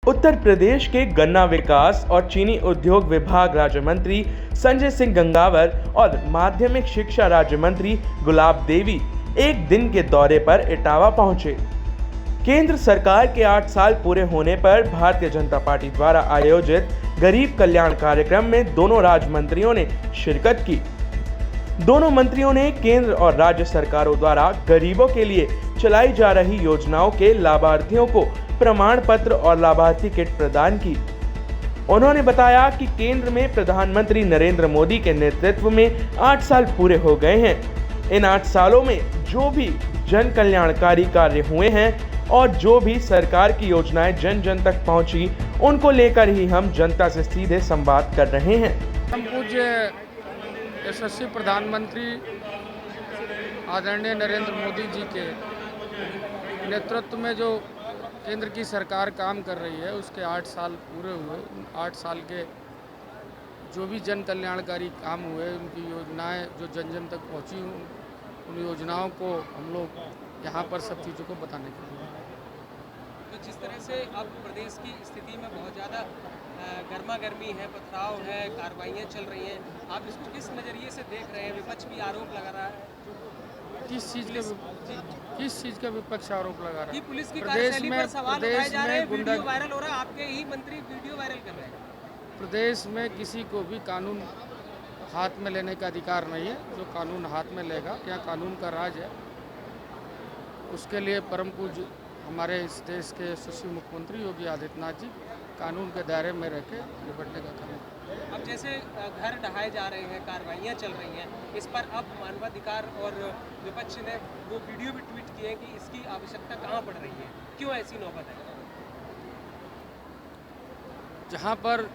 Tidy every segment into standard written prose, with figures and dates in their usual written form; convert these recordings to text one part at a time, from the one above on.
उत्तर प्रदेश के गन्ना विकास और चीनी उद्योग विभाग राज्य मंत्री संजय सिंह गंगावर और माध्यमिक शिक्षा राज्य मंत्री गुलाब देवी एक दिन के दौरे पर इटावा पहुंचे। केंद्र सरकार के 8 साल पूरे होने पर भारतीय जनता पार्टी द्वारा आयोजित गरीब कल्याण कार्यक्रम में दोनों राज्य मंत्रियों ने शिरकत की। दोनों मंत्रियों ने केंद्र और राज्य सरकारों द्वारा गरीबों के लिए चलाई जा रही योजनाओं के लाभार्थियों को प्रमाण पत्र और लाभार्थी किट प्रदान की। उन्होंने बताया कि केंद्र में प्रधानमंत्री नरेंद्र मोदी के नेतृत्व में 8 साल पूरे हो गए हैं। इन 8 सालों में जो भी जन कल्याणकारी कार्य हुए हैं और जो भी सरकार की योजनाएं जन जन तक पहुंची, उनको लेकर ही हम जनता से सीधे संवाद कर रहे हैं। हम पूज्य यशस्वी प्रधानमंत्री आदरणीय नरेंद्र मोदी जी के नेतृत्व में जो केंद्र की सरकार काम कर रही है, उसके 8 साल पूरे हुए। 8 साल के जो भी जन कल्याणकारी काम हुए, उनकी योजनाएं जो जन जन तक पहुंची, उन योजनाओं को हम लोग यहाँ पर सब चीज़ों को बताने के लिए। तो जिस तरह से अब प्रदेश की स्थिति में बहुत ज़्यादा गर्मा गर्मी है, पथराव है, कार्रवाइयाँ चल रही हैं, आप इसको किस नज़रिए से देख रहे हैं? विपक्ष भी आरोप लगा रहा है। किस चीज़ का विपक्ष आरोप लगा रहा है? पुलिस की कार्यशैली पर सवाल उठाए जा रहे हैं, वीडियो वायरल हो रहा है, आपके ही मंत्री वीडियो वायरल कर रहे हैं। प्रदेश में किसी को भी कानून हाथ में लेने का अधिकार नहीं है। जो कानून हाथ में लेगा, यहाँ कानून का राज है, उसके लिए परम पूज्य हमारे इस देश के यशस्वी मुख्यमंत्री योगी आदित्यनाथ जी कानून के दायरे में रह के निपटने का काम। अब जैसे घर ढहाए जा रहे हैं, कार्रवाइयाँ चल रही हैं, इस पर अब मानवाधिकार और विपक्ष ने वो वीडियो भी ट्वीट किए कि इसकी आवश्यकता कहाँ पड़ रही है, क्यों ऐसी नौबत है?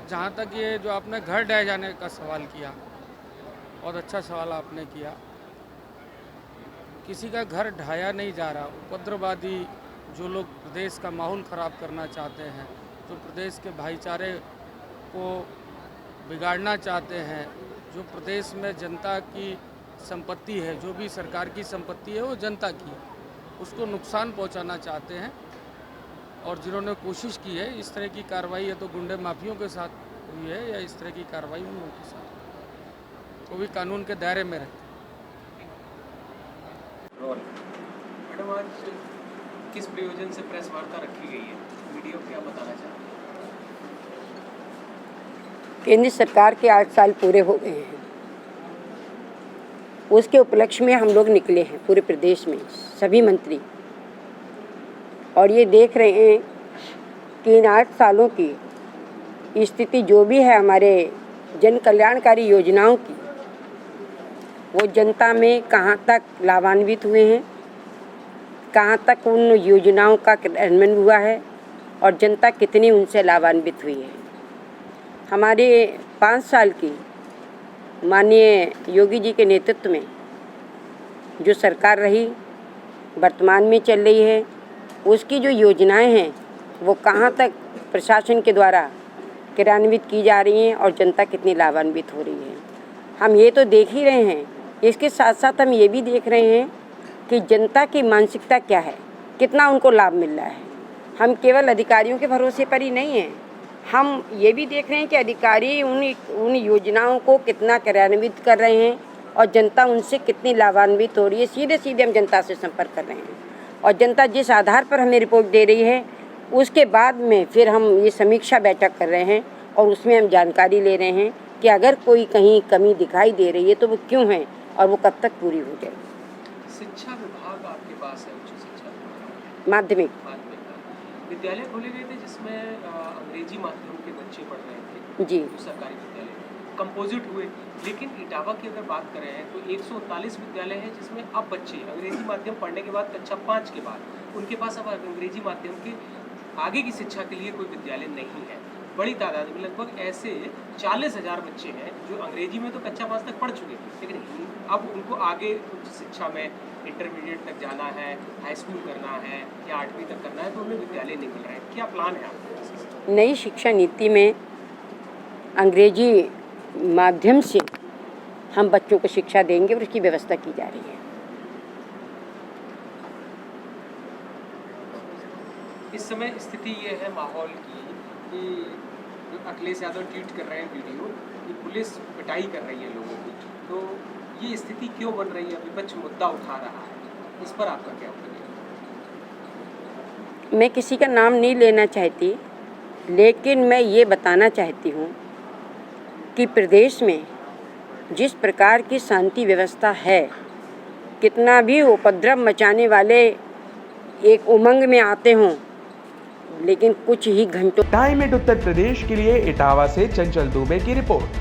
जहाँ तक ये जो आपने घर ढह जाने का सवाल किया, बहुत अच्छा सवाल आपने किया। किसी का घर ढाया नहीं जा रहा। उपद्रववादी जो लोग प्रदेश का माहौल ख़राब करना चाहते हैं, जो प्रदेश के भाईचारे को बिगाड़ना चाहते हैं, जो प्रदेश में जनता की संपत्ति है, जो भी सरकार की संपत्ति है वो जनता की, उसको नुकसान पहुंचाना चाहते हैं। और जिन्होंने कोशिश की है इस तरह की कार्रवाई, या तो गुंडे माफियों के साथ हुई है या इस तरह की कार्रवाई उन लोगों के साथ, वो भी कानून के दायरे में रहते। मैडम, आज किस प्रयोजन से प्रेस वार्ता रखी गई है? वीडियो क्या बताना चाहते हैं? केंद्र सरकार के 8 साल पूरे हो गए हैं, उसके उपलक्ष्य में हम लोग निकले हैं पूरे प्रदेश में सभी मंत्री, और ये देख रहे हैं कि इन 8 सालों की स्थिति जो भी है हमारे जन कल्याणकारी योजनाओं की, वो जनता में कहाँ तक लाभान्वित हुए हैं, कहाँ तक उन योजनाओं का क्रियान्वयन हुआ है और जनता कितनी उनसे लाभान्वित हुई है। हमारे 5 साल की माननीय योगी जी के नेतृत्व में जो सरकार रही, वर्तमान में चल रही है, उसकी जो योजनाएं हैं वो कहाँ तक प्रशासन के द्वारा क्रियान्वित की जा रही हैं और जनता कितनी लाभान्वित हो रही है, हम ये तो देख ही रहे हैं। इसके साथ साथ हम ये भी देख रहे हैं कि जनता की मानसिकता क्या है, कितना उनको लाभ मिल रहा है। हम केवल अधिकारियों के भरोसे पर ही नहीं हैं, हम ये भी देख रहे हैं कि अधिकारी उन योजनाओं को कितना क्रियान्वित कर रहे हैं और जनता उनसे कितनी लाभान्वित हो रही है। सीधे सीधे हम जनता से संपर्क कर रहे हैं और जनता जिस आधार पर हमें रिपोर्ट दे रही है, उसके बाद में फिर हम ये समीक्षा बैठक कर रहे हैं और उसमें हम जानकारी ले रहे हैं कि अगर कोई कहीं कमी दिखाई दे रही है तो वो क्यों है और वो कब तक पूरी हो जाए। शिक्षा विभाग आपके पास है, उच्च शिक्षा माध्यमिक विद्यालय खोले गए थे जिसमें अंग्रेजी माध्यम के बच्चे पढ़ रहे थे जी, सरकारी विद्यालय कंपोजिट हुए। लेकिन इटावा की अगर बात करें तो 139 विद्यालय हैं जिसमें अब बच्चे अंग्रेजी माध्यम पढ़ने के बाद कक्षा 5 के बाद उनके पास अब अंग्रेजी माध्यम के आगे की शिक्षा के लिए कोई विद्यालय नहीं है। बड़ी तादाद में लगभग ऐसे 40,000 बच्चे हैं जो अंग्रेजी में तो कक्षा 5 तक पढ़ चुके, लेकिन अब उनको आगे उच्च शिक्षा में इंटरमीडिएट तक जाना है, हाई स्कूल करना है या 8वीं तक करना है, तो उन्हें विद्यालय नहीं मिल रहा है। क्या प्लान है आपका? नई शिक्षा नीति में अंग्रेजी माध्यम से हम बच्चों को शिक्षा देंगे और उसकी व्यवस्था की जा रही है। इस समय स्थिति ये है माहौल की कि जो अखिलेश यादव ट्वीट कर रहे हैं वीडियो कि पुलिस पिटाई कर रही है लोगों की, तो ये स्थिति क्यों बन रही है? विपक्ष मुद्दा उठा रहा है, इस पर आपका क्या ओपिनियन? मैं किसी का नाम नहीं लेना चाहती, लेकिन मैं ये बताना चाहती हूँ कि प्रदेश में जिस प्रकार की शांति व्यवस्था है, कितना भी उपद्रव मचाने वाले एक उमंग में आते हों, लेकिन कुछ ही घंटों। टाइम एट उत्तर प्रदेश के लिए इटावा से चंचल दुबे की रिपोर्ट।